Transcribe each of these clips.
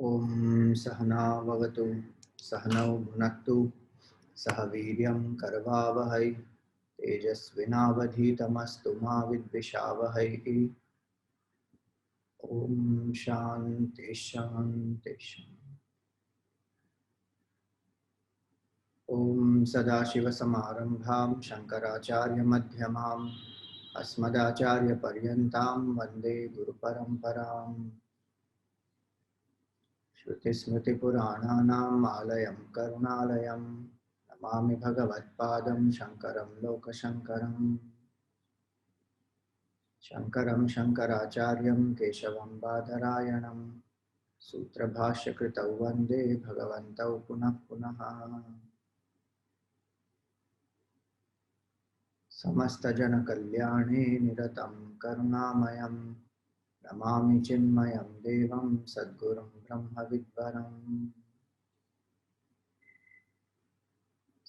ओम सहना भवतु सहनौ भुनक्तु सह वीर्यं करवावहै तेजस्विनावधीतमस्तु मा विद्विषावहै। ओम शांति शांति शांति। ओम सदाशिवसमारंभां शंकराचार्यमध्यमाम् अस्मदाचार्यपर्यन्तां वन्दे गुरुपरम्पराम्। श्रुतिस्मृतिपुराणानाम् आलयं करुणालयं नमामि भगवत्पादं शङ्करं लोकशङ्करम्। शङ्करं शङ्कराचार्यं केशवं बादरायणं सूत्रभाष्यकृतौ वन्दे भगवन्तौ पुनः पुनः। समस्तजनकल्याणे निरतं करुणामयं नमामि चिन्मयं देवं सद्गुरुं ब्रह्मविद्वरम्।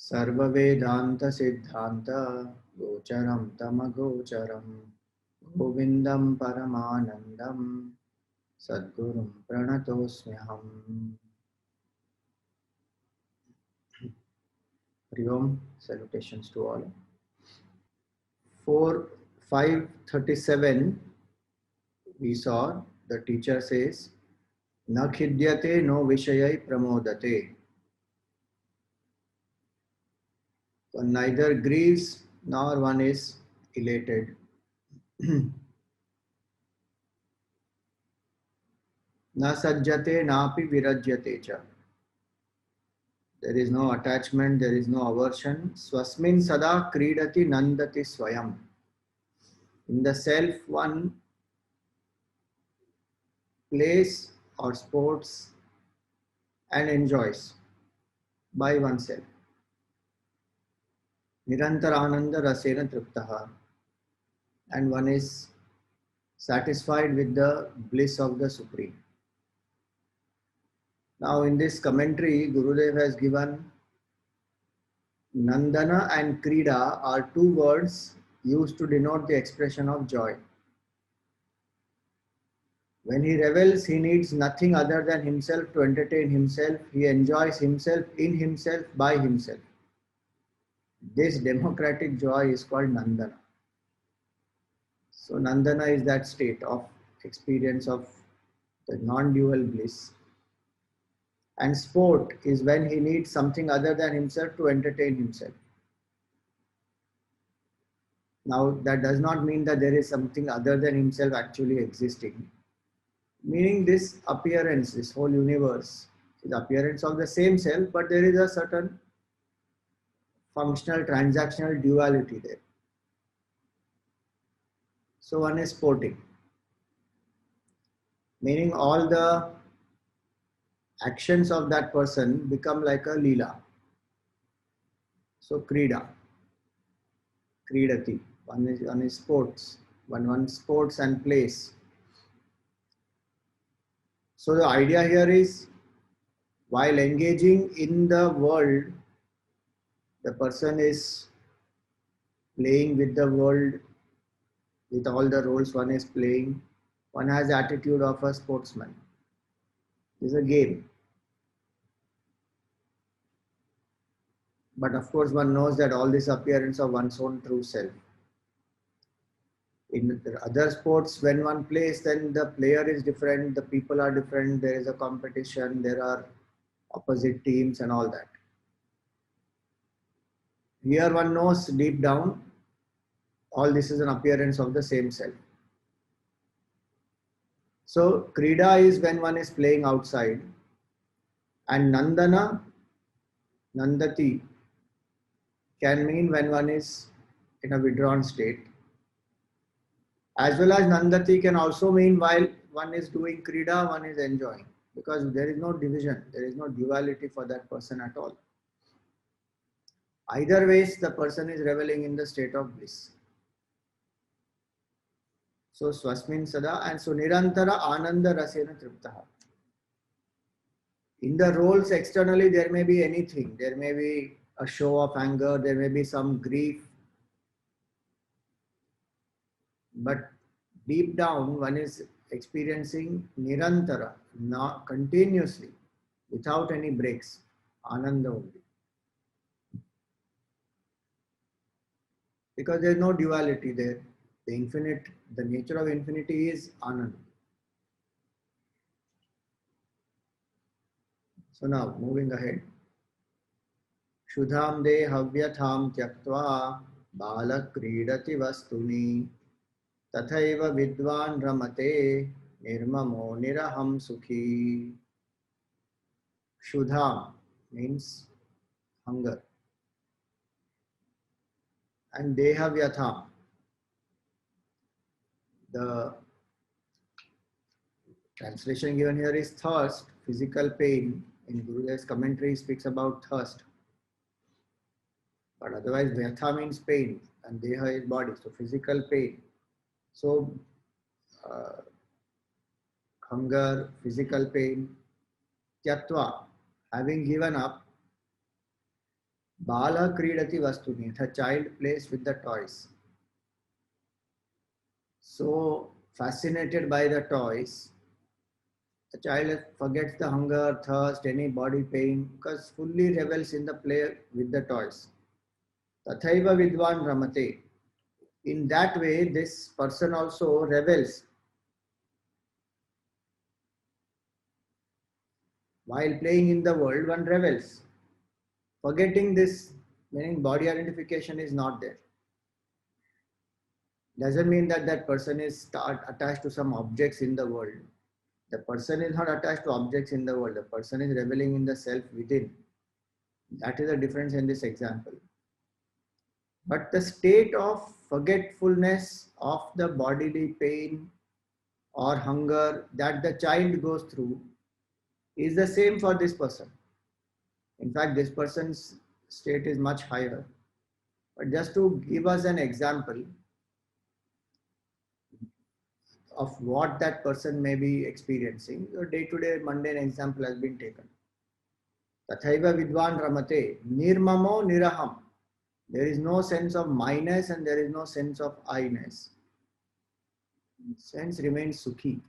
सर्ववेदान्तसिद्धान्त गोचरं तमगोचरं गोविन्दं परमानन्दं सद्गुरुं प्रणतोऽस्म्यहम्। Hरि Om, salutations to all. 537 we saw the teacher says na khidyate no vishayai pramodate. One neither grieves nor one is elated. Na sajjate napi virajyate cha. There is no attachment, there is no aversion. Swasmin sada kridati nandati swayam. In the self, one plays or sports and enjoys by oneself. Nirantara ananda rasena triptaha. And one is satisfied with the bliss of the Supreme. Now in this commentary, Gurudev has given Nandana and Krida are two words used to denote the expression of joy. When he revels, he needs nothing other than himself to entertain himself. He enjoys himself in himself by himself. This democratic joy is called Nandana. So Nandana is that state of experience of the non-dual bliss. And sport is when he needs something other than himself to entertain himself. Now that does not mean that there is something other than himself actually existing. Meaning this appearance, this whole universe is the appearance of the same self, but there is a certain functional, transactional duality there. So one is sporting, meaning all the actions of that person become like a leela. So krida, kridati, one is sports, one sports and plays. So the idea here is, while engaging in the world, the person is playing with the world, with all the roles one is playing. One has the attitude of a sportsman. It's a game. But of course, one knows that all this appearance of one's own true self. In other sports, when one plays, then the player is different, the people are different, there is a competition, there are opposite teams and all that. Here one knows deep down, all this is an appearance of the same self. So krida is when one is playing outside, and nandana, nandati, can mean when one is in a withdrawn state. As well as nandati can also mean while one is doing krida, one is enjoying, because there is no division, there is no duality for that person at all. Either ways, the person is reveling in the state of bliss. So swasmin sada, and so nirantara ananda rasena triptaha. In the roles externally, there may be anything. There may be a show of anger, there may be some grief. But deep down, one is experiencing nirantara, not continuously, without any breaks. Ananda only. Because there is no duality there. The infinite, the nature of infinity is Ananda. So now, moving ahead. Shudham dehavyatham tyaktva balak kridati vastuni tathaiva vidvan ramate nirmamo niraham sukhi. Shudham means hunger. And dehavyatham, the translation given here is thirst, physical pain. In Gurudev's commentary, he speaks about thirst. But otherwise, vyatha means pain, and deha is body, so physical pain. So, hunger, physical pain, tyatva, having given up, bala kridati vastuni, the child plays with the toys. So fascinated by the toys, the child forgets the hunger, thirst, any body pain, because fully revels in the play with the toys. Tathaiva vidvan ramate. In that way, this person also revels. While playing in the world, one revels. Forgetting this, meaning body identification is not there. Doesn't mean that that person is attached to some objects in the world. The person is not attached to objects in the world. The person is reveling in the self within. That is the difference in this example. But the state of forgetfulness of the bodily pain or hunger that the child goes through is the same for this person. In fact, this person's state is much higher. But just to give us an example of what that person may be experiencing, a day-to-day mundane example has been taken. Tathaiva vidvan ramate nirmamo niraham. There is no sense of minus and there is no sense of I-ness. Sense remains sukhi.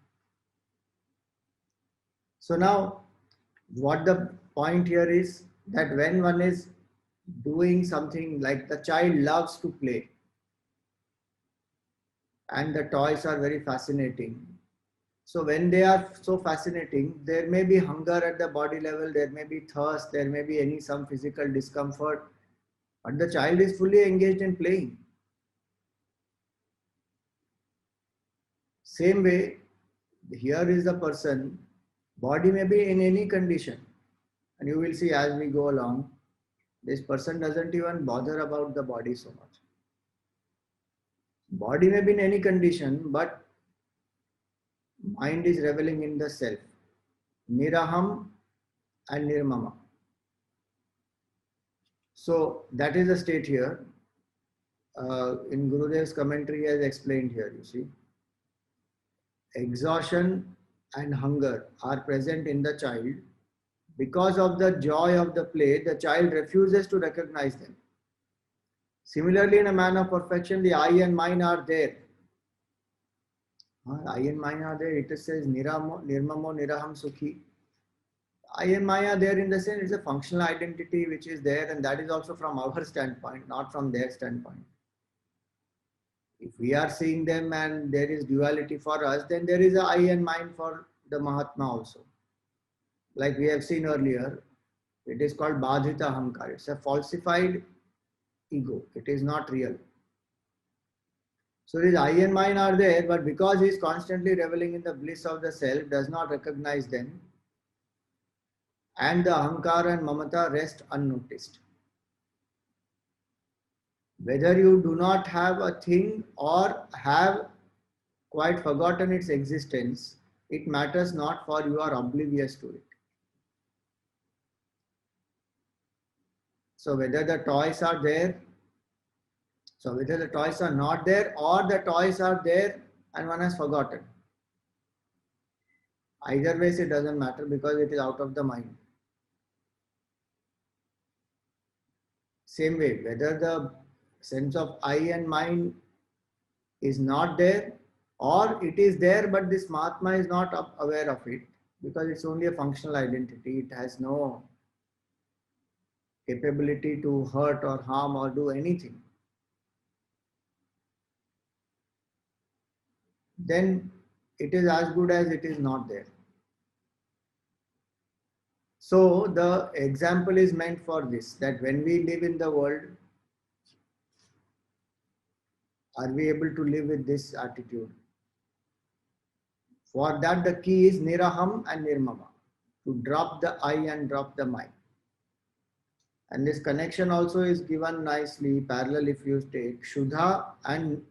So now, what the point here is that when one is doing something like the child loves to play and the toys are very fascinating. So when they are so fascinating, there may be hunger at the body level, there may be thirst, there may be some physical discomfort, but the child is fully engaged in playing. Same way, here is the person, body may be in any condition, and you will see as we go along, this person doesn't even bother about the body so much. Body may be in any condition, but mind is reveling in the self. Niraham and nirmama. So that is the state here. In Gurudev's commentary, he has explained here, you see. Exhaustion and hunger are present in the child. Because of the joy of the play, the child refuses to recognize them. Similarly, in a man of perfection, the I and mine are there. I and mine are there. It says nirmamo niraham sukhi. I and Maya there in the sense it's a functional identity which is there, and that is also from our standpoint, not from their standpoint. If we are seeing them and there is duality for us, then there is a I and mine for the Mahatma also. Like we have seen earlier, it is called Badhita Ahankar. It's a falsified ego. It is not real. So his I and mine are there, but because he is constantly reveling in the bliss of the self, does not recognize them, and the ahankara and mamata rest unnoticed. Whether you do not have a thing or have quite forgotten its existence, it matters not, for you are oblivious to it. So whether the toys are there, so whether the toys are not there or the toys are there and one has forgotten. Either ways it doesn't matter because it is out of the mind. Same way, whether the sense of I and mine is not there or it is there but this Mahatma is not aware of it, because it's only a functional identity. It has no capability to hurt or harm or do anything. Then it is as good as it is not there. So the example is meant for this, that when we live in the world, are we able to live with this attitude? For that, the key is niraham and nirmama, to drop the I and drop the my. And this connection also is given nicely, parallel if you take Shuddha and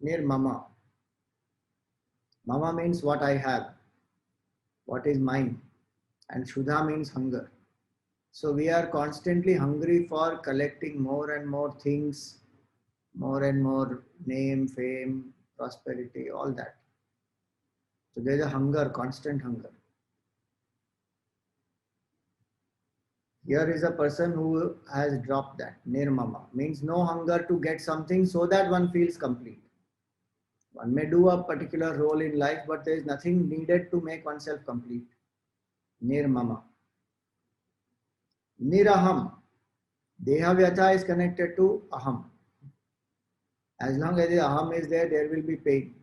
Nirmama. Mama means what I have, what is mine, and Shuddha means hunger. So we are constantly hungry for collecting more and more things, more and more name, fame, prosperity, all that. So there is a hunger, constant hunger. Here is a person who has dropped that. Nirmama means no hunger to get something so that one feels complete. One may do a particular role in life, but there is nothing needed to make oneself complete. Nirmama. Niraham. Deha Vyatha is connected to Aham. As long as the Aham is there, there will be pain.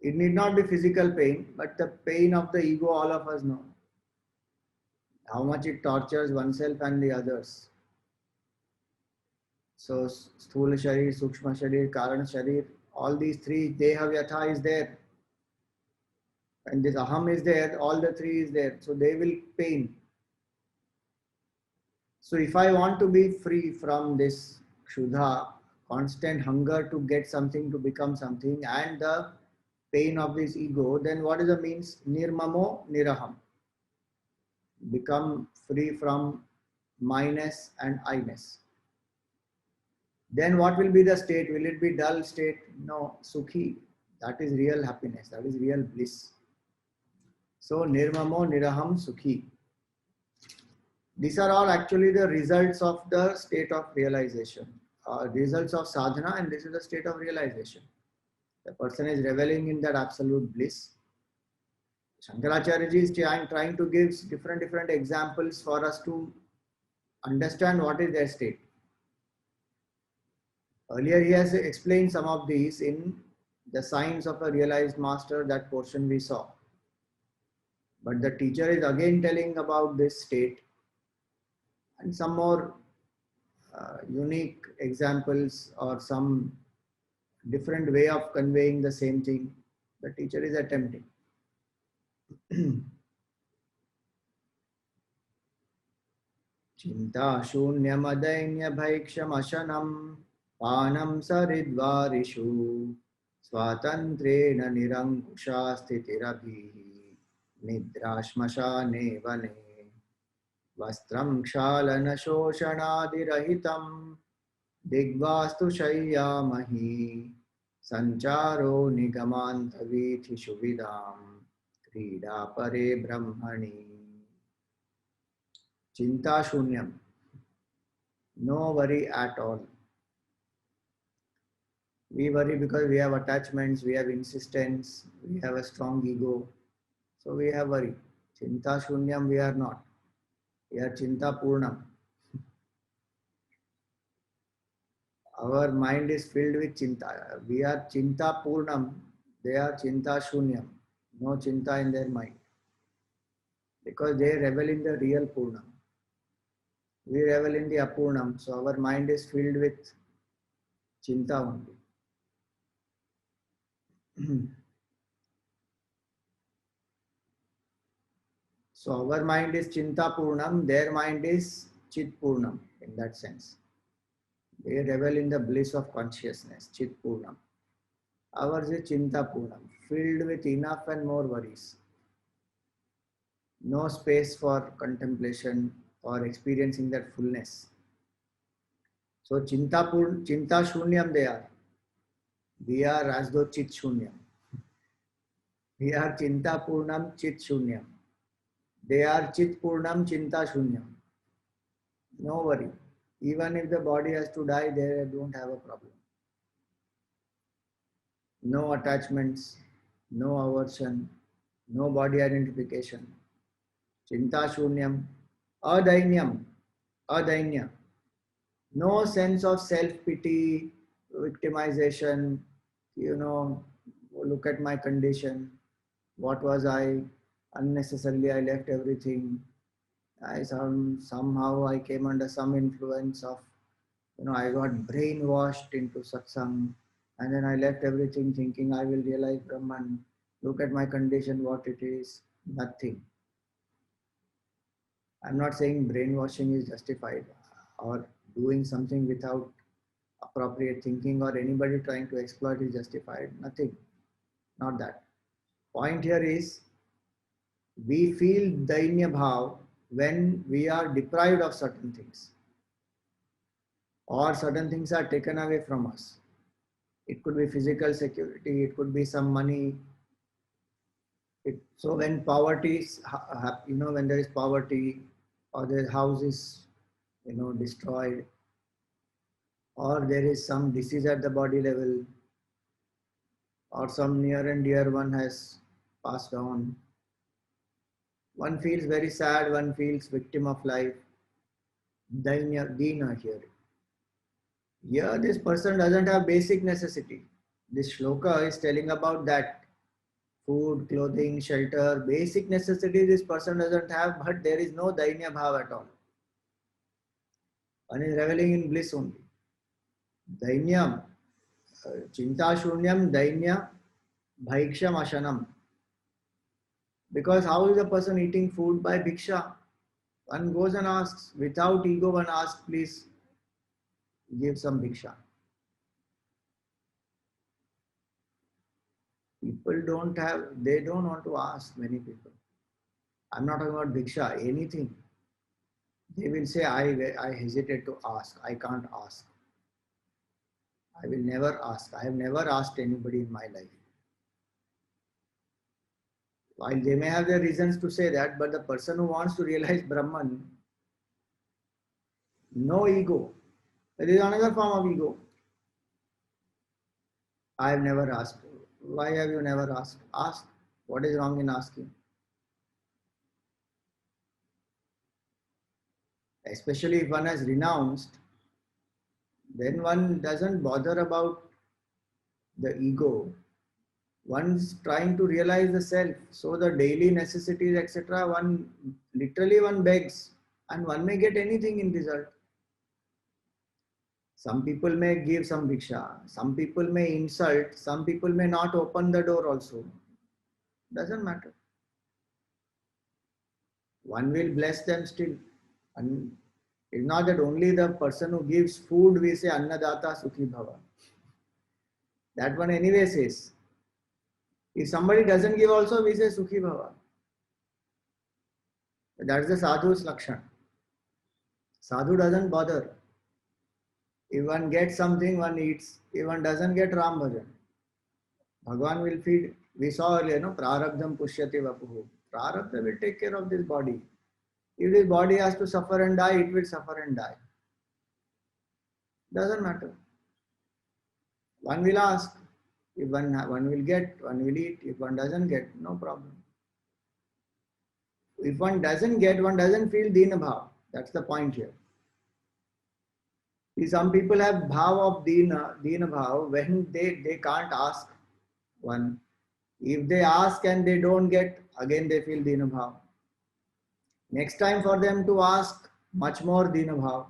It need not be physical pain, but the pain of the ego, all of us know. How much it tortures oneself and the others. So, Sthula Sharir, Sukshma Sharir, Karana Sharir, all these three, Deha Vyatha is there. And this Aham is there, all the three is there. So they will pain. So if I want to be free from this Kshuddha, constant hunger to get something, to become something, and the pain of this ego, then what is the means? Nirmamo niraham. Become free from minus and I-ness. Then what will be the state? Will it be dull state? No, sukhi. That is real happiness. That is real bliss. So nirmamo niraham sukhi. These are all actually the results of the state of realization, results of sadhana, and this is the state of realization. The person is reveling in that absolute bliss. Shankaracharya ji is trying to give different examples for us to understand what is their state. Earlier he has explained some of these in the signs of a realized master, that portion we saw. But the teacher is again telling about this state and some more unique examples or some different way of conveying the same thing the teacher is attempting. Chinta shunyamadainy bhaikshamashanam panam saridvarishu swatantrena nirankusha sthitirabhi nidrashmashane vane vastram kshalana shoshanadirahitam digvastu shayyamahi sancharo nigamantavithishu vidam krida pare brahmani. Chinta shunyam, no worry at all. We worry because we have attachments, we have insistence, we have a strong ego, so we have worry. Chinta shunyam, we are not. We are chinta purnam. Our mind is filled with chinta. We are chinta purnam, they are chinta shunyam. No chinta in their mind. Because they revel in the real purnam. We revel in the apurnam, so our mind is filled with chinta only. So our mind is chinta purnam, their mind is chit purnam in that sense. They revel in the bliss of consciousness, chit purnam. Ours is chinta purnam, filled with enough and more worries. No space for contemplation or experiencing that fullness. So chinta shunyam they are. We are as though chit shunyam. We are chinta purnam chit shunyam. They are chit purnam chinta shunyam. No worry. Even if the body has to die, they don't have a problem. No attachments, no aversion, no body identification. Chinta shunyam, adainyam, adainya. No sense of self-pity, victimization, you know, look at my condition. What was I? Unnecessarily, I left everything. Somehow I came under some influence of, I got brainwashed into satsang, and then I left everything thinking I will realize Brahman. Look at my condition, what it is. Nothing. I'm not saying brainwashing is justified or doing something without appropriate thinking or anybody trying to exploit is justified. Nothing. Not that. Point here is we feel dainya bhav when we are deprived of certain things or certain things are taken away from us. It could be physical security, it could be some money. So when poverty is, when there is poverty or the house is, destroyed, or there is some disease at the body level, or some near and dear one has passed on, one feels very sad, one feels victim of life. Dina here. Here this person doesn't have basic necessity. This shloka is telling about that. Food, clothing, shelter, basic necessities this person doesn't have, but there is no dainya bhav at all. One is reveling in bliss only. Dainyam, chinta shunyam, dainya, bhaiksham ashanam. Because how is a person eating food? By bhiksha. One goes and asks, without ego, one asks, please give some bhiksha. People they don't want to ask, many people. I'm not talking about bhiksha, anything. They will say, I hesitate to ask, I can't ask. I will never ask. I have never asked anybody in my life. While they may have their reasons to say that, but the person who wants to realize Brahman, no ego. There is another form of ego. I have never asked. Why have you never asked? Ask. What is wrong in asking? Especially if one has renounced, then one doesn't bother about the ego. One's trying to realize the self. So the daily necessities, etc., one begs and one may get anything in result. Some people may give some bhiksha, some people may insult, some people may not open the door also. Doesn't matter. One will bless them still. And it's not that only the person who gives food we say Annadata Sukhi Bhava. That one anyway says. If somebody doesn't give also we say Sukhi Bhava. That's the sadhu's lakshan. Sadhu doesn't bother. If one gets something, one eats. If one doesn't get, Ram Bhajan. Bhagwan will feed. We saw earlier, no? Prarabdham pushyate vapuhu. Prarabdha will take care of this body. If this body has to suffer and die, it will suffer and die. Doesn't matter. One will ask. If one will get, one will eat. If one doesn't get, no problem. If one doesn't get, one doesn't feel dina bhav. That's the point here. See, some people have bhav of dina bhav when they can't ask one. If they ask and they don't get, again they feel dina bhav. Next time for them to ask, much more dina bhav.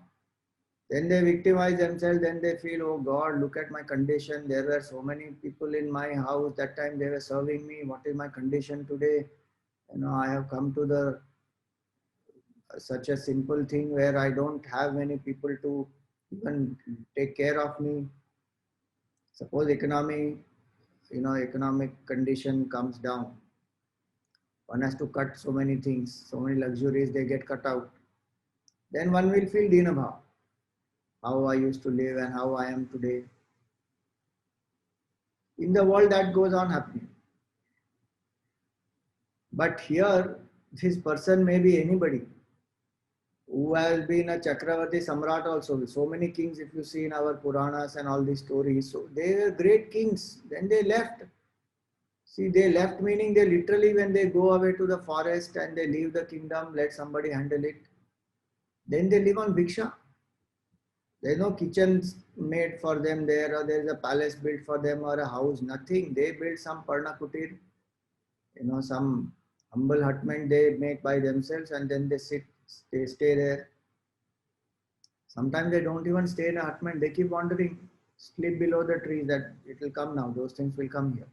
Then they victimize themselves, then they feel, oh God, look at my condition. There were so many people in my house. That time they were serving me. What is my condition today? I have come to such a simple thing where I don't have many people to even take care of me. Suppose economic condition comes down. One has to cut so many things, so many luxuries, they get cut out. Then one will feel dina bhav. How I used to live and how I am today. In the world that goes on happening. But here, this person may be anybody who has been a Chakravarti Samrat also. So many kings, if you see in our Puranas and all these stories, so they were great kings. Then they left. See, they left meaning they literally, when they go away to the forest and they leave the kingdom, let somebody handle it. Then they live on bhiksha. There's no kitchens made for them there, or there's a palace built for them or a house, nothing. They build some parnakutir, some humble hutment they make by themselves, and then they stay there. Sometimes they don't even stay in a hutment, they keep wandering, sleep below the trees that it will come now, those things will come here.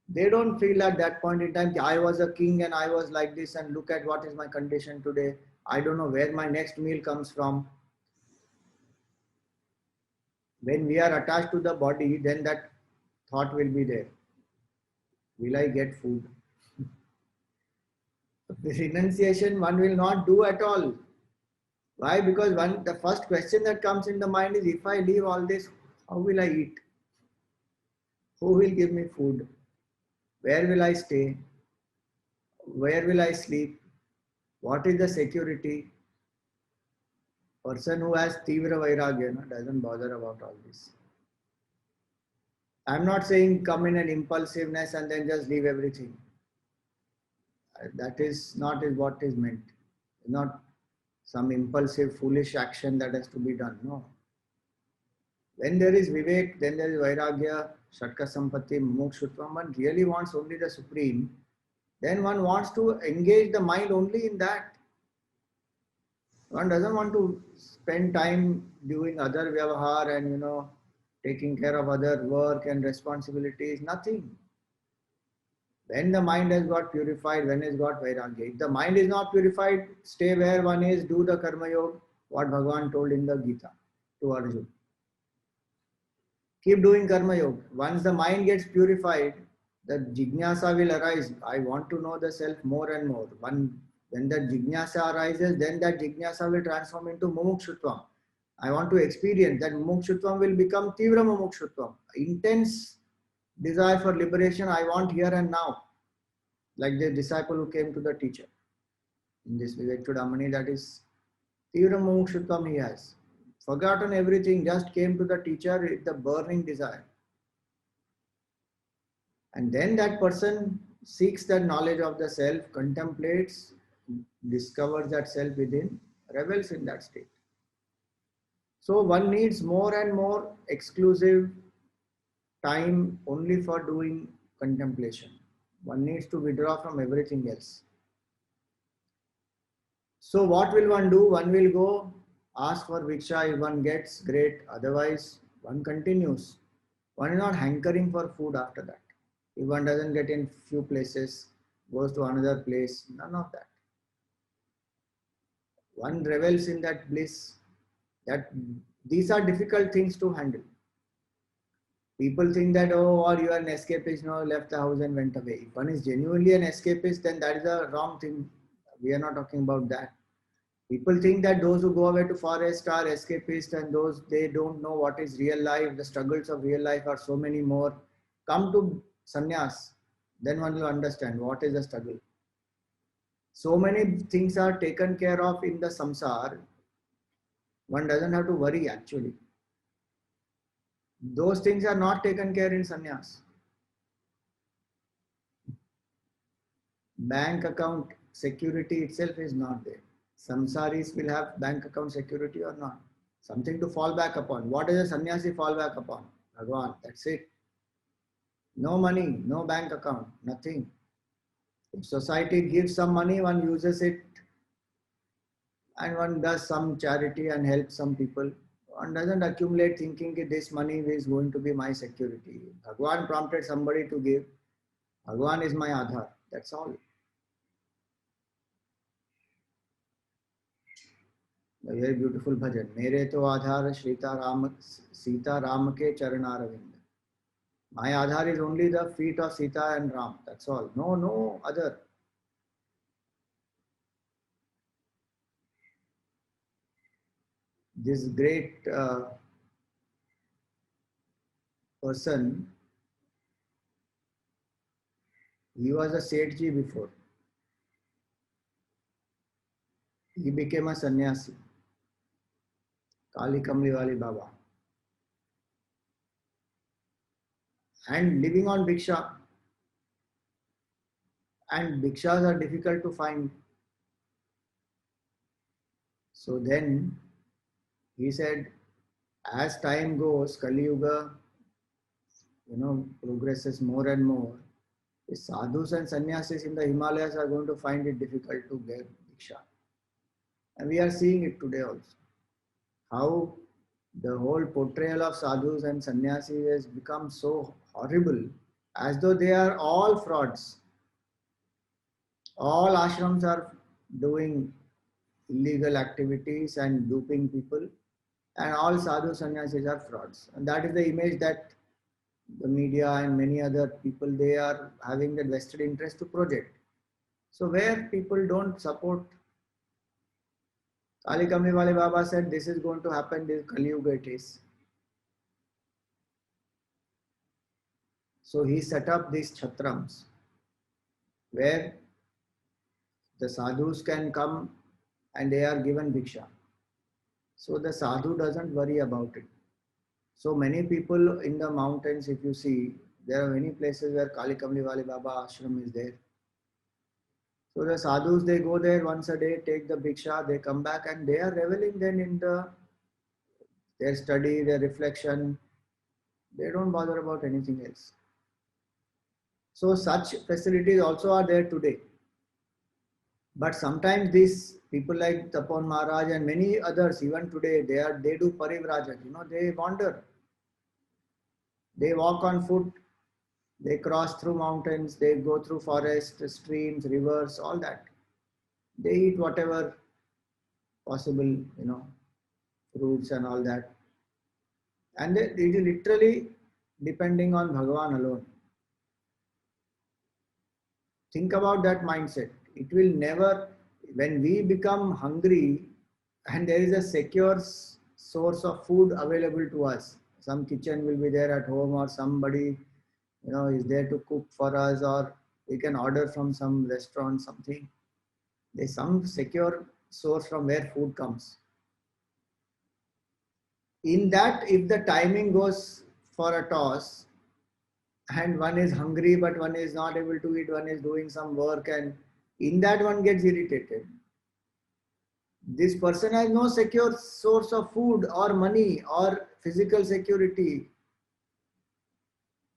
They don't feel at that point in time, I was a king and I was like this and look at what is my condition today. I don't know where my next meal comes from. When we are attached to the body, then that thought will be there. Will I get food? The renunciation one will not do at all. Why? Because the first question that comes in the mind is, if I leave all this, how will I eat? Who will give me food? Where will I stay? Where will I sleep? What is the security? Person who has Tivra Vairagya doesn't bother about all this. I'm not saying come in an impulsiveness and then just leave everything. That is not what is meant. Not some impulsive, foolish action that has to be done. No. When there is Vivek, then there is Vairagya, Shatka Sampatti, Mumukshutvam. One really wants only the Supreme. Then one wants to engage the mind only in that. One doesn't want to spend time doing other vyavahar and, taking care of other work and responsibilities. Nothing. When the mind has got purified, when it's got Vairagya. If the mind is not purified, stay where one is, do the Karma Yoga, what Bhagavan told in the Gita to Arjuna. Keep doing Karma Yoga. Once the mind gets purified, the Jignasa will arise. I want to know the self more and more. When that Jignasa arises, then that Jignasa will transform into Mumukshutvam. I want to experience that. Mumukshutvam will become Tivra Mumukshutvam. Intense desire for liberation I want here and now. Like the disciple who came to the teacher. In this Vivek Chudamani, that is Tivra Mumukshutvam he has. Forgotten everything, just came to the teacher with the burning desire. And then that person seeks that knowledge of the self, contemplates, discovers that self within, revels in that state. So one needs more and more exclusive time only for doing contemplation. One needs to withdraw from everything else. So what will one do? One will go ask for Viksha. If one gets, great. Otherwise, one continues. One is not hankering for food after that. If one doesn't get in few places, goes to another place, none of that. One revels in that bliss. That these are difficult things to handle. People think that, or you are an escapist, left the house and went away. If one is genuinely an escapist, then that is a wrong thing. We are not talking about that. People think that those who go away to forest are escapists, and those, they don't know what is real life. The struggles of real life are so many more. Come to sannyas, then one will understand what is the struggle. So many things are taken care of in the samsar. One doesn't have to worry actually. Those things are not taken care in sannyas. Bank account security itself is not there. Samsaris will have bank account security or not. Something to fall back upon. What does a sannyasi fall back upon? Bhagavan, that's it. No money, no bank account, nothing. If society gives some money, one uses it and one does some charity and helps some people. One doesn't accumulate thinking that this money is going to be my security. Bhagavan prompted somebody to give. Bhagavan is my Aadhar. That's all. A very beautiful bhajan. Mere to Aadhar Sita Ram ke Charanaravind. My Aadhar is only the feet of Sita and Ram. That's all. No other. This great person, he was a Sethji before. He became a sannyasi. Kali Kamliwali Baba. And living on Bhiksha. and bhikshas are difficult to find. So then he said, as time goes, Kali Yuga, progresses more and more. The sadhus and sannyasis in the Himalayas are going to find it difficult to get diksha. And we are seeing it today also. How the whole portrayal of sadhus and sannyasis has become so horrible, as though they are all frauds. All ashrams are doing illegal activities and duping people, and all sadhu sannyasis are frauds. And that is the image that the media and many other people, they are having that vested interest to project. So where people don't support, Ali Kamli Wale Baba said this is going to happen, this Kali Yuga it is. So he set up these chatrams where the sadhus can come and they are given bhiksha. So the sadhu doesn't worry about it. So many people in the mountains, if you see, there are many places where Kali Kamli Wale Baba ashram is there. So the sadhus, they go there once a day, take the bhiksha, they come back and they are reveling then in their study, their reflection. They don't bother about anything else. So such facilities also are there today. But sometimes these people like Tapan Maharaj and many others, even today, they do parivraja. They wander. They walk on foot. They cross through mountains. They go through forests, streams, rivers, all that. They eat whatever possible, fruits and all that. And it is literally depending on Bhagavan alone. Think about that mindset. It will never, when we become hungry and there is a secure source of food available to us, some kitchen will be there at home or somebody, is there to cook for us, or we can order from some restaurant, something. There's some secure source from where food comes. In that, if the timing goes for a toss and one is hungry but one is not able to eat, one is doing some work, and in that one gets irritated. This person has no secure source of food or money or physical security.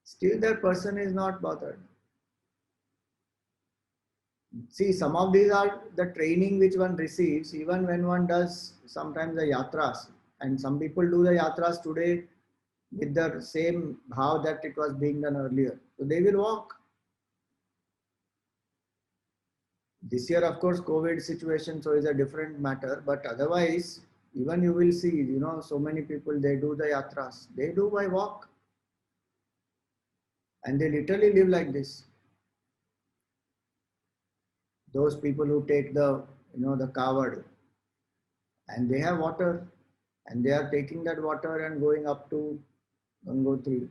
Still that person is not bothered. See, some of these are the training which one receives even when one does sometimes the yatras. And some people do the yatras today with the same bhav that it was being done earlier. So they will walk. This year, of course, COVID situation, so is a different matter. But otherwise, even you will see, so many people, they do the yatras. They do by walk. And they literally live like this. Those people who take the kavad, and they have water, and they are taking that water and going up to Gangotri.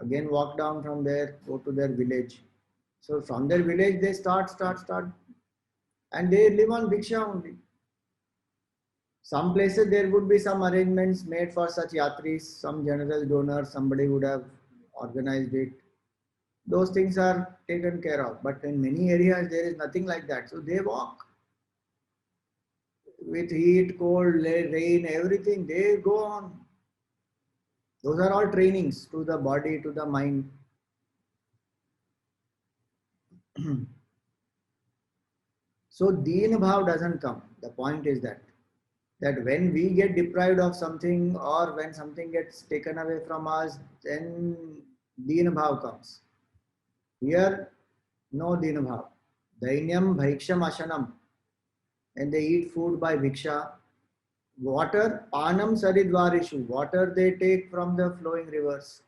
Again, walk down from there, go to their village. So from their village, they start. And they live on bhiksha only. Some places there would be some arrangements made for such yatris, some generous donor, somebody would have organized it. Those things are taken care of. But in many areas, there is nothing like that. So they walk. With heat, cold, rain, everything, they go on. Those are all trainings to the body, to the mind. So Deen Bhav doesn't come. The point is that when we get deprived of something or when something gets taken away from us, then Deen Bhav comes. Here, no Deen Bhav. Dainyam Bhaiksham Ashanam. And they eat food by Bhiksha. Water, Panam Saridvarishu. Water they take from the flowing rivers.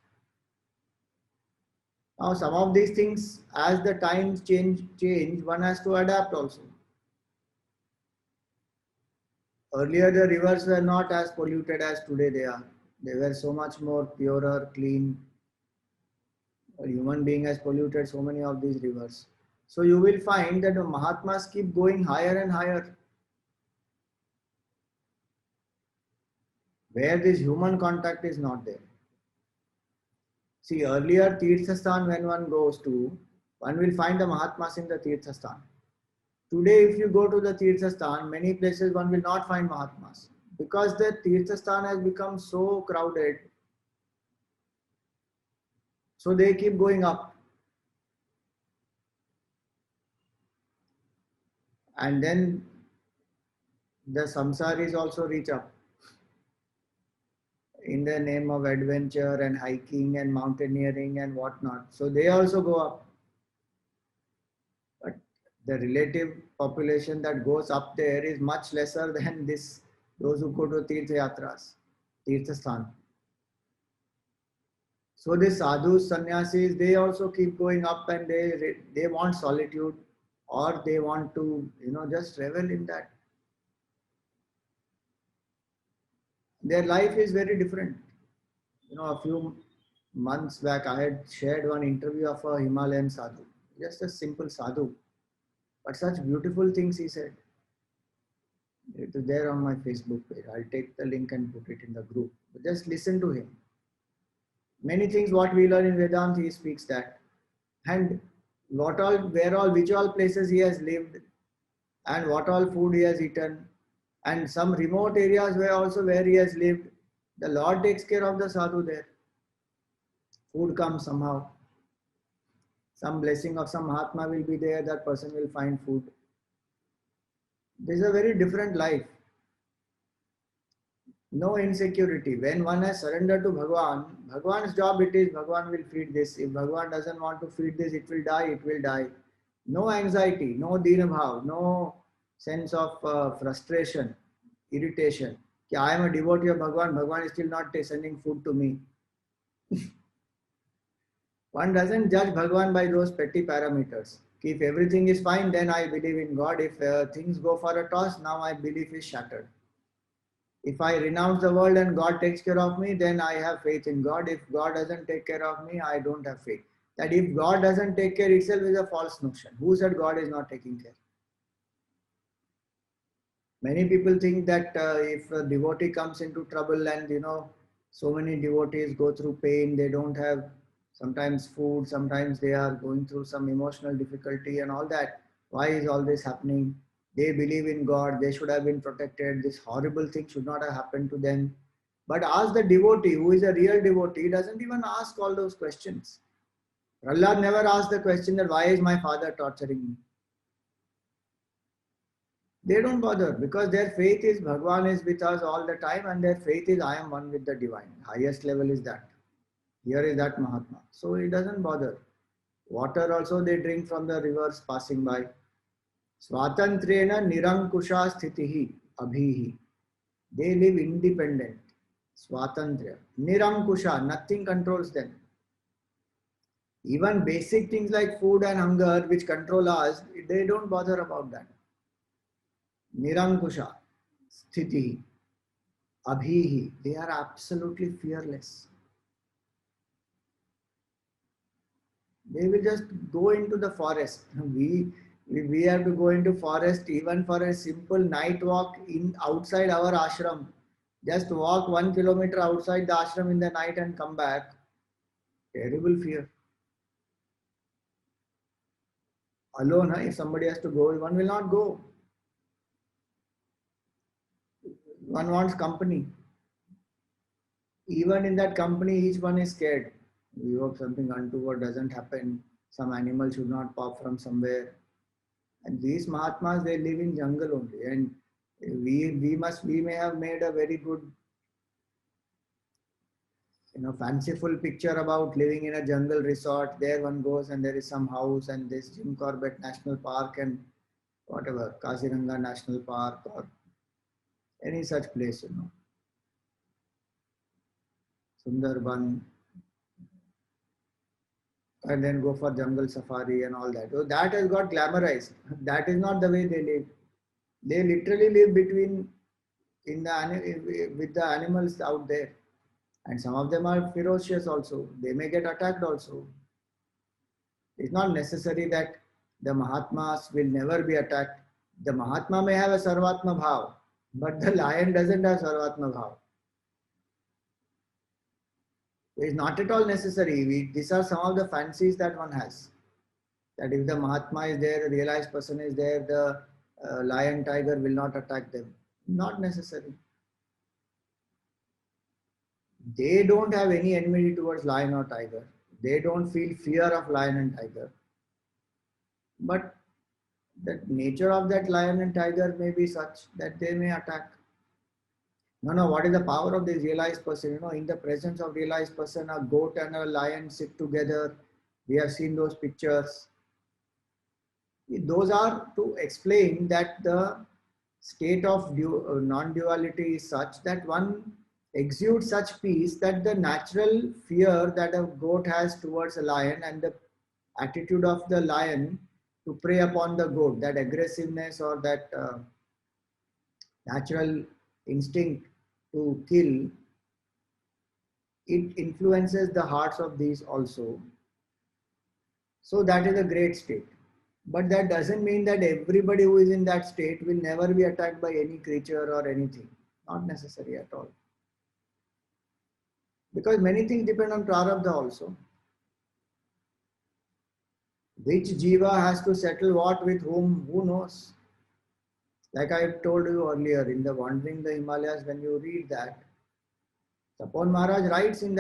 Now some of these things, as the times change, one has to adapt also. Earlier, the rivers were not as polluted as today they are. They were so much more purer, clean. A human being has polluted so many of these rivers. So you will find that the Mahatmas keep going higher and higher. Where this human contact is not there. See, earlier Tirthasthan, when one goes to, One will find the Mahatmas in the Tirthasthan. Today, if you go to the Tirthasthan, many places one will not find Mahatmas because the Tirthasthan has become so crowded. So they keep going up. And then the samsaris also reach up in the name of adventure and hiking and mountaineering and whatnot. So they also go up. But the relative population that goes up there is much lesser than those who go to Tirtha Yatras, Tirthasthan. So the sadhus, sannyasis, they also keep going up and they want solitude or they want to, just revel in that. Their life is very different. A few months back, I had shared one interview of a Himalayan sadhu, just a simple sadhu, but such beautiful things he said. It is there on my Facebook page. I'll take the link and put it in the group. But just listen to him. Many things what we learn in Vedanta, he speaks that. And which all places he has lived, and what all food he has eaten, and some remote areas where he has lived, the Lord takes care of the sadhu there. Food comes somehow. Some blessing of some Mahatma will be there, that person will find food. This is a very different life. No insecurity. When one has surrendered to Bhagwan, Bhagwan's job it is, Bhagwan will feed this. If Bhagwan doesn't want to feed this, it will die. No anxiety, no dina bhav, no sense of frustration, irritation. I am a devotee of Bhagwan, Bhagwan is still not sending food to me. One doesn't judge Bhagwan by those petty parameters. If everything is fine, then I believe in God. If things go for a toss, now my belief is shattered. If I renounce the world and God takes care of me, then I have faith in God. If God doesn't take care of me, I don't have faith. That if God doesn't take care itself is a false notion. Who said God is not taking care? Many people think that if a devotee comes into trouble and so many devotees go through pain, they don't have sometimes food, sometimes they are going through some emotional difficulty and all that. Why is all this happening? They believe in God, they should have been protected, this horrible thing should not have happened to them. But ask the devotee, who is a real devotee, doesn't even ask all those questions. Prahlad never asked the question that why is my father torturing me? They don't bother because their faith is Bhagwan is with us all the time and their faith is I am one with the divine. Highest level is that. Here is that Mahatma. So it doesn't bother. Water also they drink from the rivers passing by. Swatantrena nirankusha sthitihi abhihi. They live independent. Swatantriya. Nirankusha, nothing controls them. Even basic things like food and hunger which control us, they don't bother about that. Nirankusha, sthiti, abhihi, they are absolutely fearless. They will just go into the forest. We have to go into forest even for a simple night walk outside our ashram. Just walk 1 kilometer outside the ashram in the night and come back. Terrible fear. Alone, if somebody has to go, one will not go. One wants company. Even in that company, each one is scared. We hope something untoward doesn't happen. Some animal should not pop from somewhere. And these Mahatmas, they live in jungle only. And we may have made a very good, fanciful picture about living in a jungle resort. There one goes and there is some house and this Jim Corbett National Park and whatever, Kaziranga National Park or any such place, Sundarban, and then go for jungle safari and all that. So that has got glamorized. That is not the way they live. They literally live with the animals out there. And some of them are ferocious also. They may get attacked also. It's not necessary that the Mahatmas will never be attacked. The Mahatma may have a Sarvatma Bhav, but the lion doesn't have Sarvatma Bhav. It's not at all necessary. These are some of the fancies that one has. That if the Mahatma is there, the realized person is there, the lion, tiger will not attack them. Not necessary. They don't have any enmity towards lion or tiger. They don't feel fear of lion and tiger. But the nature of that lion and tiger may be such that they may attack. No, no, what is the power of this realized person? You know, in the presence of realized person, a goat and a lion sit together. We have seen those pictures. Those are to explain that the state of non-duality is such that one exudes such peace that the natural fear that a goat has towards a lion and the attitude of the lion to prey upon the goat, that aggressiveness or that natural instinct to kill, it influences the hearts of these also. So that is a great state. But that doesn't mean that everybody who is in that state will never be attacked by any creature or anything. Not necessary at all. Because many things depend on prarabdha also. Which jiva has to settle what with whom, who knows? Like I told you earlier in the Wandering the Himalayas, when you read that, Tapon Maharaj writes in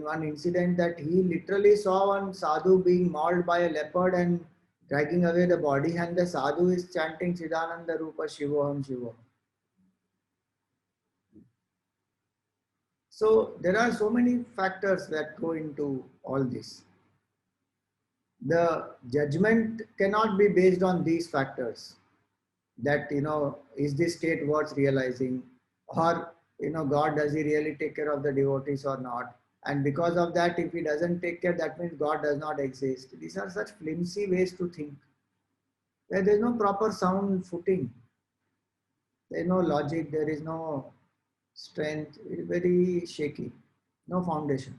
one incident that he literally saw one sadhu being mauled by a leopard and dragging away the body, and the sadhu is chanting Chidananda Rupa Shivoham Shivoham. So there are so many factors that go into all this. The judgment cannot be based on these factors. That, you know, is this state worth realizing, or, you know, God, does he really take care of the devotees or not? And because of that, if he doesn't take care, that means God does not exist. These are such flimsy ways to think, where there is no proper sound footing. There is no logic, there is no strength, it is very shaky, no foundation.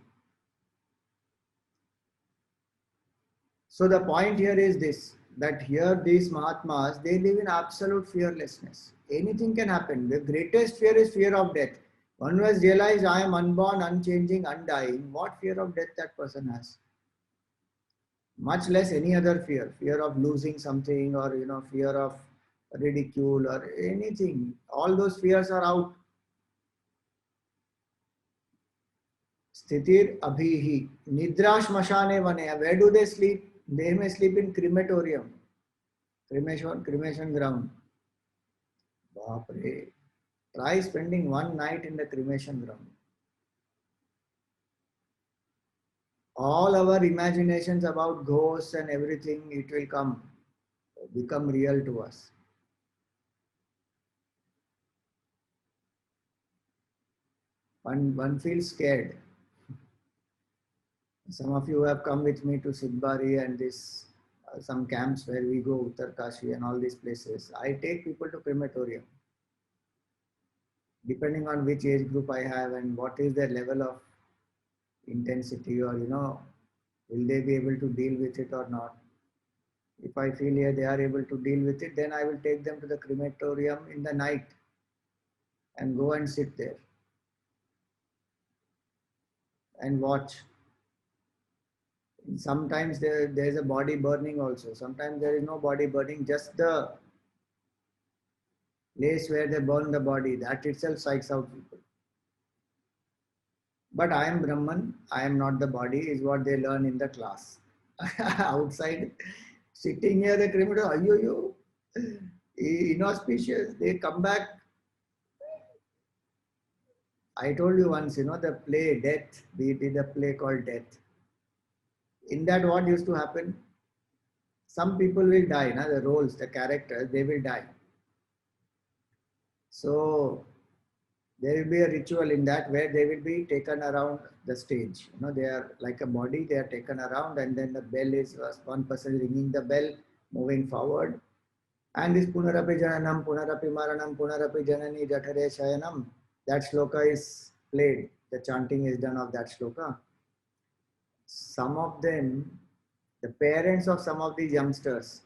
So the point here is this, that here these Mahatmas, they live in absolute fearlessness. Anything can happen. The greatest fear is fear of death. One who has realized I am unborn, unchanging, undying, what fear of death that person has? Much less any other fear. Fear of losing something, or, you know, fear of ridicule or anything. All those fears are out. Sthitir abhihi. Nidra shmashane vane. Where do they sleep? They may sleep in crematorium. Cremation ground. Baapre. Try spending one night in the cremation ground. All our imaginations about ghosts and everything, it will become real to us. One feels scared. Some of you have come with me to Sidbari and this some camps where we go, Uttarkashi and all these places. I take people to crematorium, depending on which age group I have and what is their level of intensity, or, you know, will they be able to deal with it or not. If I feel they are able to deal with it, then I will take them to the crematorium in the night and go and sit there and watch. Sometimes there is a body burning also. Sometimes there is no body burning, just the place where they burn the body. That itself psychs out people. But I am Brahman, I am not the body, is what they learn in the class. Outside, sitting near the crematorium, inauspicious, they come back. I told you once, you know, the play Death, we did a play called Death. In that, what used to happen? Some people will die, the roles, the characters, they will die. So there will be a ritual in that where they will be taken around the stage. You know, they are like a body, they are taken around, and then the bell is, one person ringing the bell, moving forward. And this Punarapi Jananam, Punarapi Maranam, Punarapi Janani Jatare Shayanam, that shloka is played. The chanting is done of that shloka. Some of them, the parents of some of these youngsters,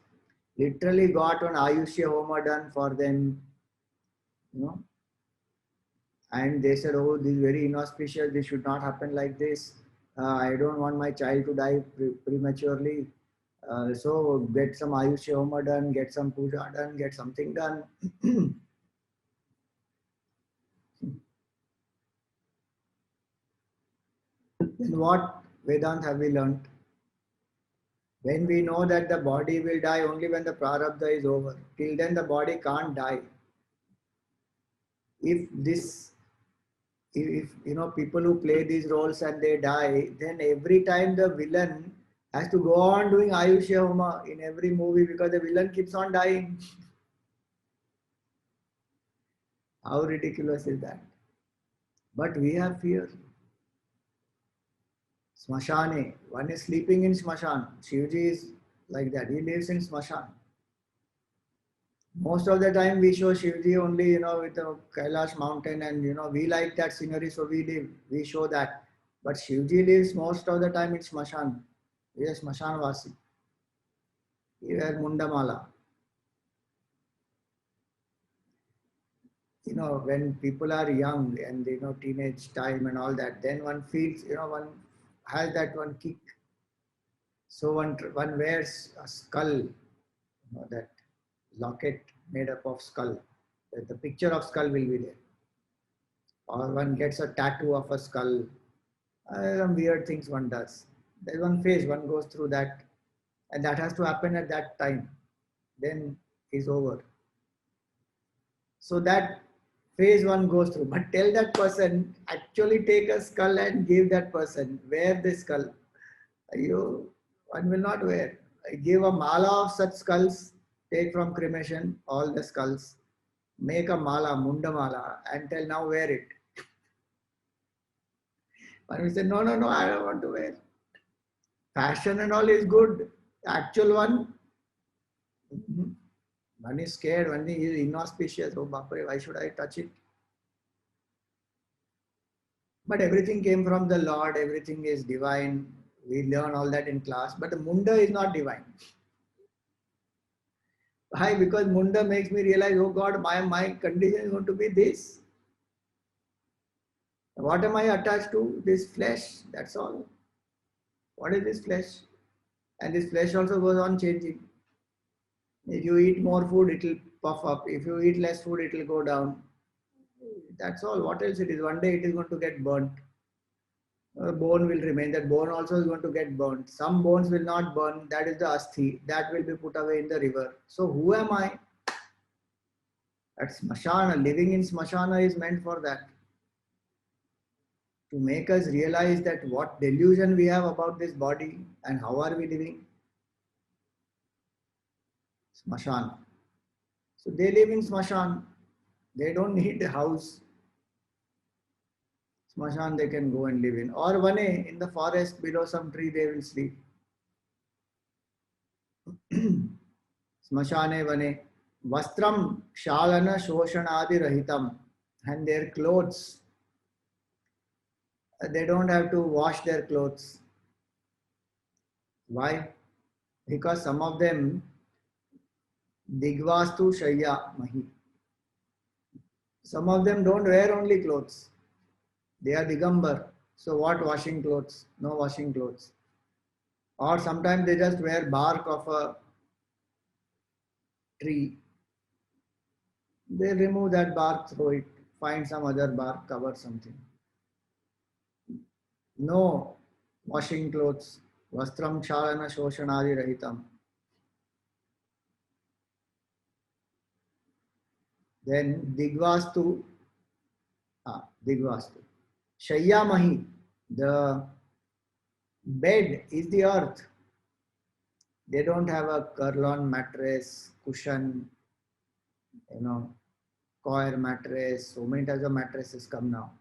literally got an Ayushya Homa done for them, you know, and they said, oh, this is very inauspicious, this should not happen like this. I don't want my child to die prematurely. So get some Ayushya Homa done, get some puja done, get something done. Then what Vedant have we learnt? When we know that the body will die only when the prarabdha is over, till then the body can't die. If this, if you know people who play these roles and they die, then every time the villain has to go on doing Ayushya Homa in every movie because the villain keeps on dying. How ridiculous is that? But we have fear. Smashane, one is sleeping in Smashan. Shivji is like that. He lives in Smashan. Most of the time we show Shivji only, with the Kailash mountain and, we like that scenery, so we show that. But Shivji lives most of the time in Smashan. He is Smashan Vasi. He wears Mundamala. When people are young and, teenage time and all that, then one feels, one has that one kick. So one wears a skull, that locket made up of skull. The picture of skull will be there. Or one gets a tattoo of a skull. Some weird things one does. There's one phase, one goes through that. And that has to happen at that time. Then is over. So that phase one goes through. But tell that person, actually take a skull and give that person. Wear the skull. One will not wear. I give a mala of such skulls, take from cremation all the skulls, make a mala, munda mala, and tell now wear it. One will say, no, I don't want to wear. Fashion and all is good. The actual one, one is scared, one is inauspicious. Oh, Bapre, why should I touch it? But everything came from the Lord, everything is divine. We learn all that in class, but the munda is not divine. Why? Because munda makes me realize, oh God, my condition is going to be this. What am I attached to? This flesh, that's all. What is this flesh? And this flesh also goes on changing. If you eat more food, it will puff up. If you eat less food, it will go down. That's all. What else it is? One day it is going to get burnt. A bone will remain. That bone also is going to get burnt. Some bones will not burn. That is the asthi. That will be put away in the river. So who am I? At Smashana, living in Smashana is meant for that. To make us realize that what delusion we have about this body and how are we living. Smashan. So they live in Smashan. They don't need a house. Smashan they can go and live in. Or Vane, in the forest below some tree they will sleep. Smashane Vane. Vastram Shalana Shoshanadi Rahitam. And their clothes, they don't have to wash their clothes. Why? Because some of them Digvastu Shaya Mahi. Some of them don't wear only clothes. They are Digambar. So what washing clothes? No washing clothes. Or sometimes they just wear bark of a tree. They remove that bark, throw it, find some other bark, cover something. No washing clothes. Vastram Shalana Shoshanadi Rahitam. Then Digvastu. Digvastu. Shaya Mahi. The bed is the earth. They don't have a Kurlon mattress, cushion, coir mattress. So many types of mattresses come now.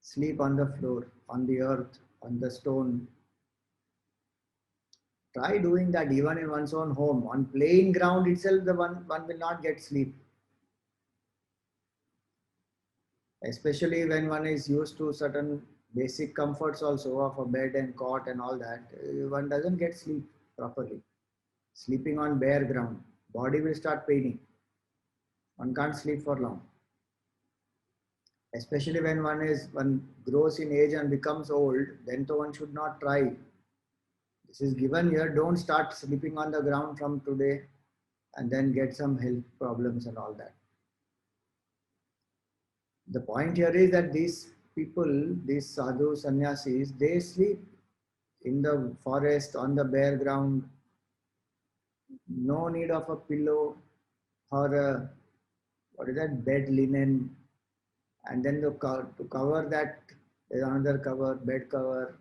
Sleep on the floor, on the earth, on the stone. Try doing that even in one's own home. On plain ground itself, the one will not get sleep. Especially when one is used to certain basic comforts also of a bed and cot and all that, one doesn't get sleep properly. Sleeping on bare ground, body will start paining. One can't sleep for long. Especially when one grows in age and becomes old, then one should not try This is given here. Don't start sleeping on the ground from today and then get some health problems and all that. The point here is that these people, these sadhu sannyasis, they sleep in the forest, on the bare ground. No need of a pillow or a, what is that, bed linen. And then to cover that, there's another cover, bed cover.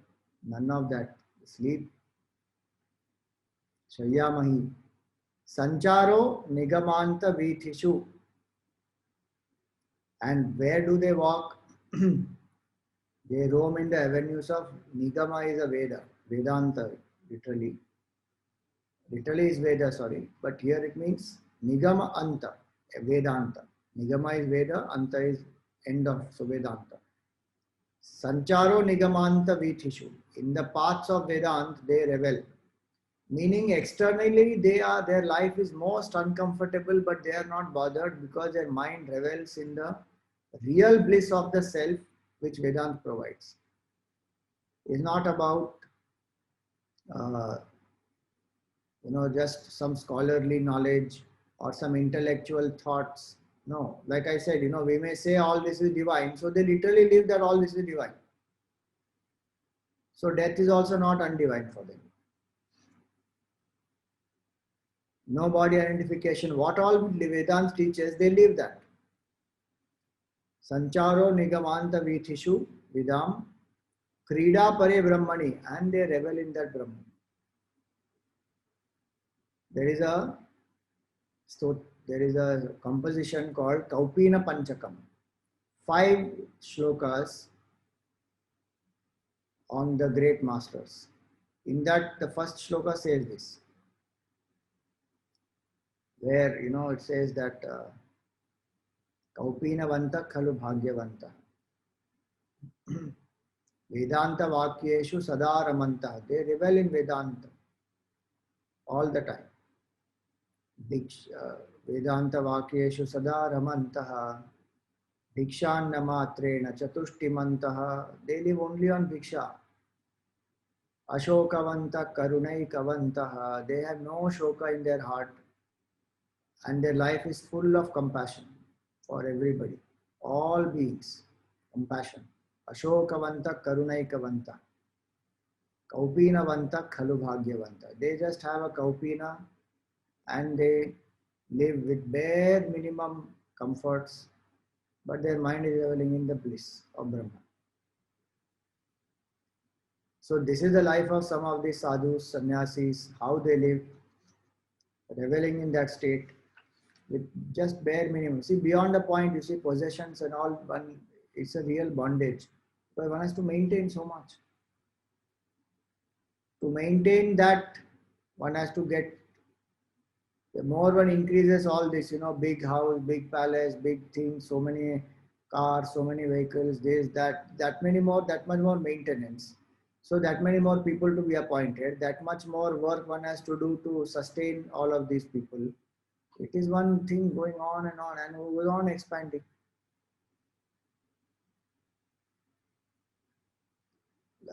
None of that. Sleep. Shayyamahi. Sancharo nigamanta vithishu. And where do they walk? They roam in the avenues of Nigama is a Veda, Vedanta, literally. Literally is Veda, sorry. But here it means Nigama Anta, Vedanta. Nigama is Veda, Anta is end of, so Vedanta. Sancharo Nigamanta Vithishu. In the paths of Vedanta, they revel. Meaning externally, their life is most uncomfortable, but they are not bothered because their mind revels in the real bliss of the self which Vedanta provides. It's not about just some scholarly knowledge or some intellectual thoughts. No, like I said, we may say all this is divine, so they literally live that all this is divine. So death is also not undivine for them. No body identification. What all Vedanta teaches, they live that. Sancharo nigamanta vithishu vidam krida pare brahmani, and they revel in that Brahman. There is a composition called Kaupina Panchakam. 5 shlokas on the great masters. In that, the first shloka says this, where it says that Kaupina Vanta Khalu Bhagyavanta. Vedanta Vakyeshu Sadaramanta. They revel in Vedanta all the time. Vedanta Vakyeshu Sadaramantaha. Dikshanna Matrena Chatushtimantaha. They live only on Diksha. Ashokavanta Karunaikavantaha. They have no shoka in their heart. And their life is full of compassion for everybody. All beings. Compassion. Ashokavanta Karunaikavanta. Kaupinavanta Khalu Bhagyavanta. They just have a Kaupina and they live with bare minimum comforts, but their mind is reveling in the bliss of Brahman. So this is the life of some of these sadhus, sannyasis, how they live, reveling in that state with just bare minimum. See, beyond the point, you see possessions and all, it's a real bondage, but one has to maintain so much. To maintain that, one has to get, the more one increases all this, big house, big palace, big things, so many cars, so many vehicles, this, that much more maintenance. So that many more people to be appointed, that much more work one has to do to sustain all of these people. It is one thing going on and goes on expanding.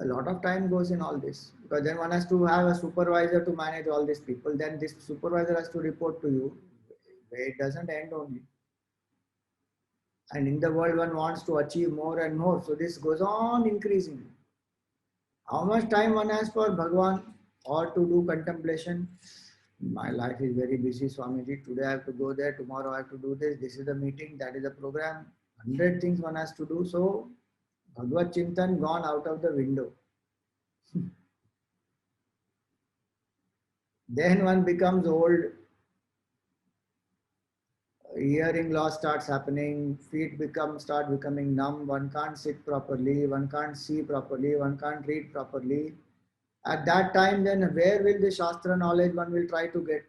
A lot of time goes in all this, because then one has to have a supervisor to manage all these people. Then this supervisor has to report to you. It doesn't end only. And in the world, one wants to achieve more and more. So this goes on increasing. How much time one has for Bhagwan or to do contemplation? My life is very busy, Swamiji. Today I have to go there. Tomorrow I have to do this. This is the meeting. That is the program. 100 things one has to do. So Bhagavad Chintan gone out of the window. Then one becomes old. Hearing loss starts happening. Feet start becoming numb. One can't sit properly. One can't see properly. One can't read properly. At that time, then where will the Shastra knowledge one will try to get?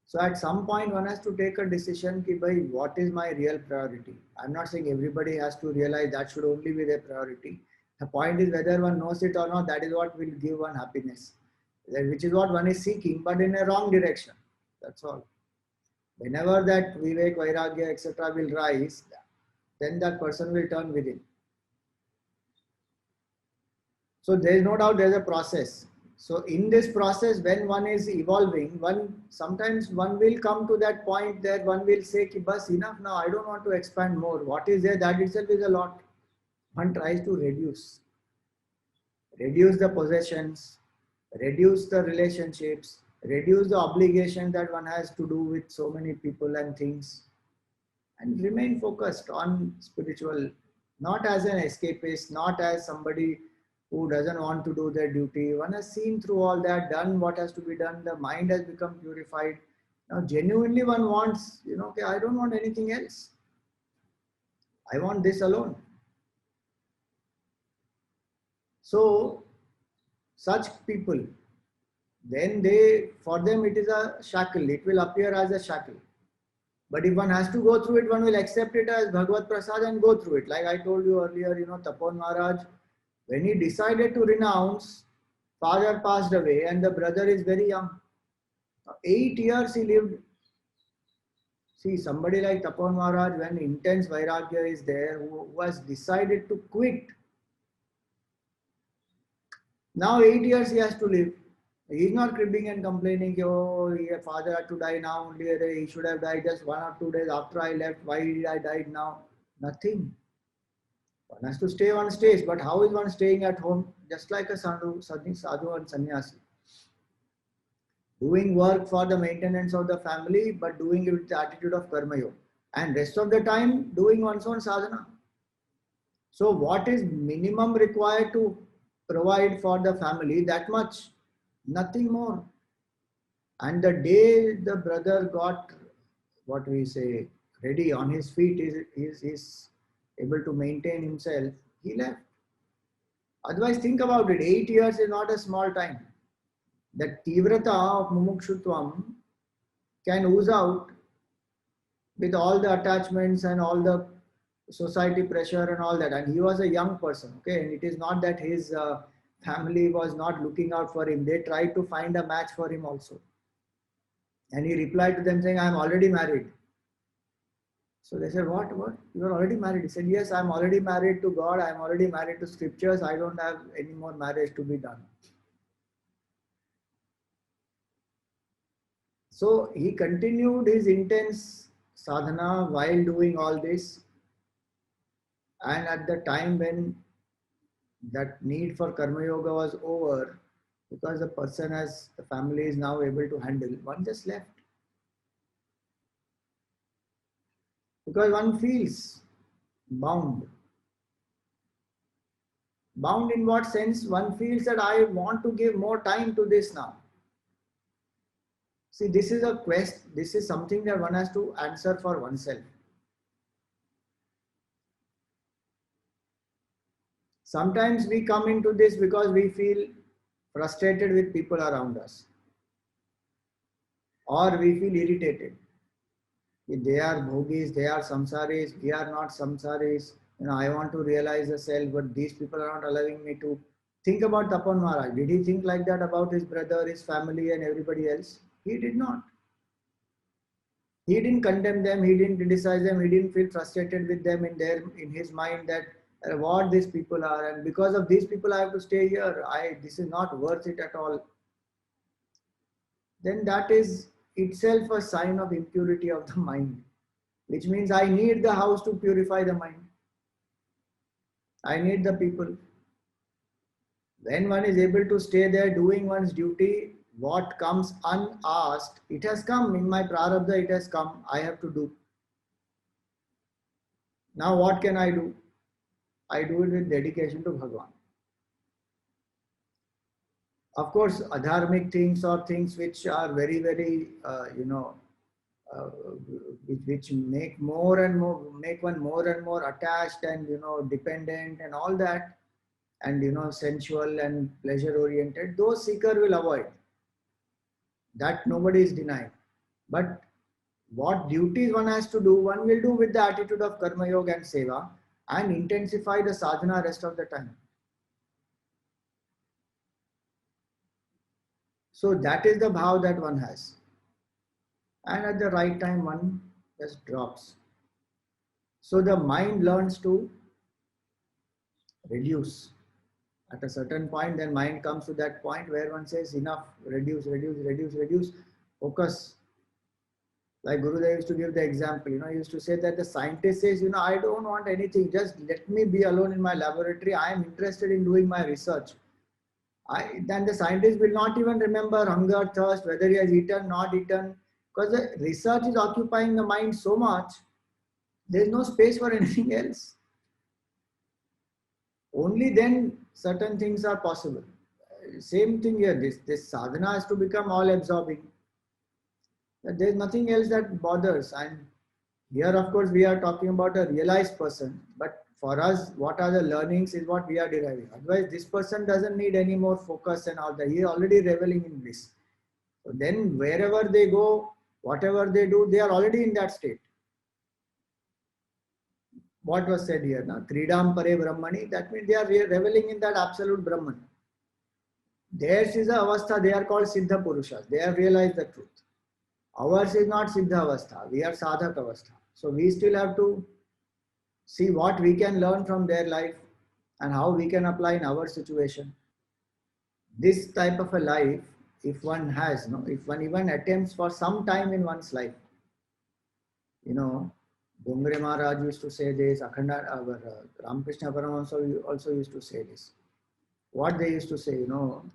So at some point, one has to take a decision ki bhai, what is my real priority? I'm not saying everybody has to realize that should only be their priority. The point is whether one knows it or not, that is what will give one happiness, which is what one is seeking, but in a wrong direction. That's all. Whenever that Vivek, Vairagya, etc. will rise, then that person will turn within. So there is no doubt there is a process. So in this process, when one is evolving, sometimes one will come to that point that one will say, "Ki bas enough now, I don't want to expand more." What is there? That itself is a lot. One tries to reduce the possessions, reduce the relationships, reduce the obligation that one has to do with so many people and things, and remain focused on spiritual, not as an escapist, not as somebody who doesn't want to do their duty. One has seen through all that, done what has to be done, the mind has become purified. Now, genuinely, one wants, okay, I don't want anything else. I want this alone. So, such people, then for them, it is a shackle. It will appear as a shackle. But if one has to go through it, one will accept it as Bhagavad Prasad and go through it. Like I told you earlier, Tapan Maharaj, when he decided to renounce, father passed away and the brother is very young. 8 years he lived. See, somebody like Tapan Maharaj, when intense Vairagya is there, who has decided to quit. Now 8 years he has to live. He is not cribbing and complaining, oh, your father had to die now, only he should have died just 1 or 2 days after I left. Why did I die now? Nothing. One has to stay on stage, but how is one staying at home? Just like a sadhu and sannyasi. Doing work for the maintenance of the family, but doing it with the attitude of karma yoga. And rest of the time, doing one's own sadhana. So what is minimum required to provide for the family? That much. Nothing more. And the day the brother got, what we say, ready on his feet, is able to maintain himself, he left. Otherwise, think about it. 8 years is not a small time. The tivrata of mumukshutvam can ooze out with all the attachments and all the society pressure and all that. And he was a young person, okay? And it is not that his family was not looking out for him. They tried to find a match for him also. And he replied to them saying, I am already married. So they said, what? You are already married? He said, yes, I am already married to God. I am already married to scriptures. I don't have any more marriage to be done. So he continued his intense sadhana while doing all this. And at the time when that need for karma yoga was over, because the person the family is now able to handle, one just left. Because one feels bound. Bound in what sense? One feels that I want to give more time to this now. See, this is a quest. This is something that one has to answer for oneself. Sometimes we come into this because we feel frustrated with people around us. Or we feel irritated. They are bhogis, they are samsaris, we are not samsaris. I want to realize the self, but these people are not allowing me to. Think about Tapan Maharaj. Did he think like that about his brother, his family and everybody else? He did not. He didn't condemn them, he didn't criticize them, he didn't feel frustrated with them in his mind that what these people are, and because of these people I have to stay here. This is not worth it at all. Then that is itself a sign of impurity of the mind, which means I need the house to purify the mind. I need the people. When one is able to stay there doing one's duty, what comes unasked, it has come in my prarabdha, it has come, I have to do. Now what can I do? I do it with dedication to Bhagavan. Of course, adharmic things or things which are very, very, which make one more and more attached and, dependent and all that, and, sensual and pleasure oriented, those seeker will avoid. That nobody is denying. But what duties one has to do, one will do with the attitude of karma yoga and seva and intensify the sadhana rest of the time. So that is the bhav that one has. And at the right time, one just drops. So the mind learns to reduce. At a certain point, then mind comes to that point where one says enough, reduce, reduce, reduce, reduce, focus. Like Gurudev used to give the example, he used to say that the scientist says, I don't want anything, just let me be alone in my laboratory. I am interested in doing my research. Then the scientist will not even remember hunger, thirst, whether he has eaten, not eaten, because the research is occupying the mind so much, there is no space for anything else. Only then certain things are possible. Same thing here, this sadhana has to become all absorbing. There is nothing else that bothers. And here, of course, we are talking about a realized person, but for us, what are the learnings is what we are deriving. Otherwise, this person doesn't need any more focus and all that. He is already reveling in bliss. So then, wherever they go, whatever they do, they are already in that state. What was said here, na? Kridam pare Brahmani, that means they are reveling in that absolute Brahman. Theirs is a avastha, they are called Siddha Purushas. They have realized the truth. Ours is not Siddha Avastha, we are Sadhak Avastha. So we still have to see what we can learn from their life and how we can apply in our situation. This type of a life, if one has, if one even attempts for some time in one's life, Dongre Maharaj used to say this, Akhanda, Ramakrishna Paramahamsa also used to say this. What they used to say, so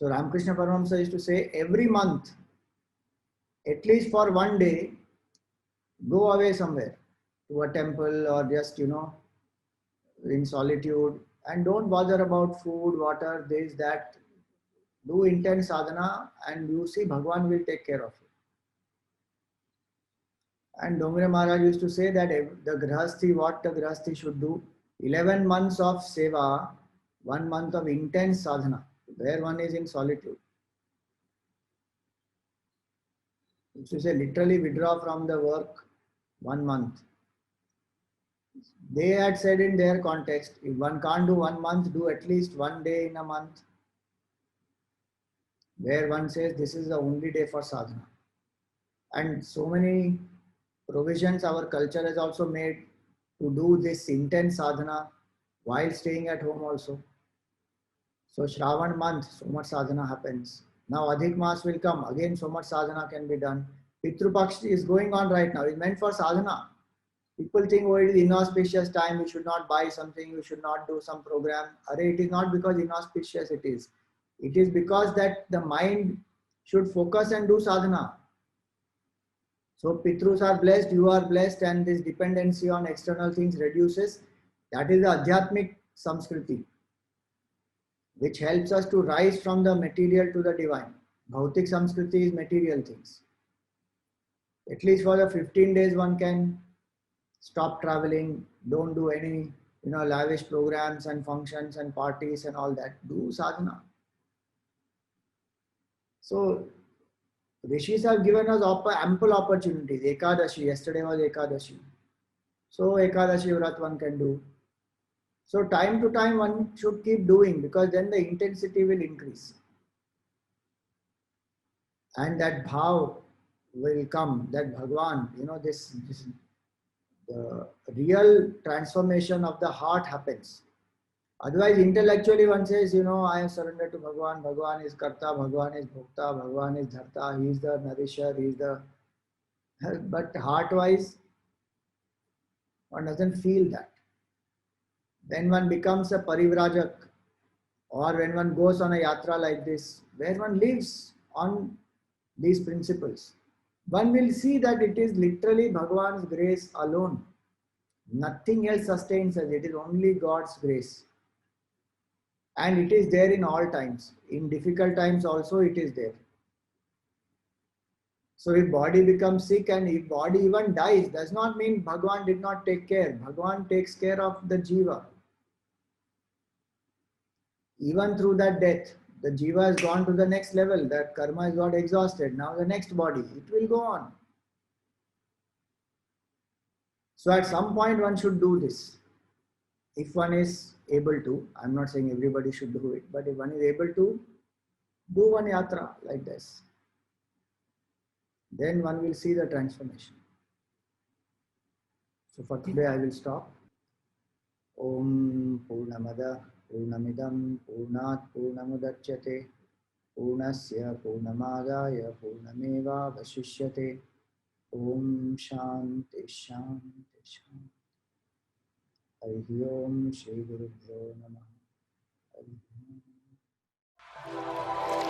Ramakrishna Paramahamsa used to say, every month, at least for one day, go away somewhere to a temple or just, in solitude, and don't bother about food, water, this, that. Do intense sadhana and you see Bhagwan will take care of you. And Dongre Maharaj used to say that what the Grihasthi should do, 11 months of seva, 1 month of intense sadhana, where one is in solitude. Used to say literally withdraw from the work 1 month. They had said in their context, if one can't do 1 month, do at least 1 day in a month, where one says this is the only day for sadhana. And so many provisions our culture has also made to do this intense sadhana while staying at home also. So Shravan month, so much sadhana happens. Now Adhik Mas will come, again so much sadhana can be done. Pitru Paksh is going on right now, it's meant for sadhana. People think, oh, it is inauspicious time, we should not buy something, we should not do some program. It is not because inauspicious it is. It is because that the mind should focus and do sadhana. So Pitrus are blessed, you are blessed, and this dependency on external things reduces. That is the Adhyatmic Samskriti, which helps us to rise from the material to the divine. Bhautik Samskriti is material things. At least for the 15 days one can stop traveling, don't do any lavish programs and functions and parties and all that. Do sadhana. So Rishis have given us ample opportunities. Ekadashi, yesterday was Ekadashi. So Ekadashi Vrat one can do. So time to time one should keep doing, because then the intensity will increase. And that bhav will come, that Bhagwan, the real transformation of the heart happens. Otherwise, intellectually one says, I have surrendered to Bhagwan, Bhagwan is Karta, Bhagwan is Bhokta, Bhagwan is Dharta, he is the nourisher, he is the... But heart-wise, one doesn't feel that. Then one becomes a parivrajak, or when one goes on a yatra like this, where one lives on these principles, one will see that it is literally Bhagwan's grace alone. Nothing else sustains us, it is only God's grace. And it is there in all times. In difficult times also it is there. So if body becomes sick and if body even dies, does not mean Bhagwan did not take care. Bhagwan takes care of the jiva. Even through that death, the jiva has gone to the next level. That karma has got exhausted. Now the next body, it will go on. So at some point one should do this. If one is able to, I'm not saying everybody should do it, but if one is able to do one yatra like this, then one will see the transformation. So for today I will stop. Om Purnamada पूर्णमिदं पूर्णात् पूर्णमुदच्यते पूर्णस्य पूर्णमादाय पूर्णमेवावशिष्यते। ओम शांति शांति शांति। हरि ओम श्री गुरुभ्यो नमः। हरि ओम।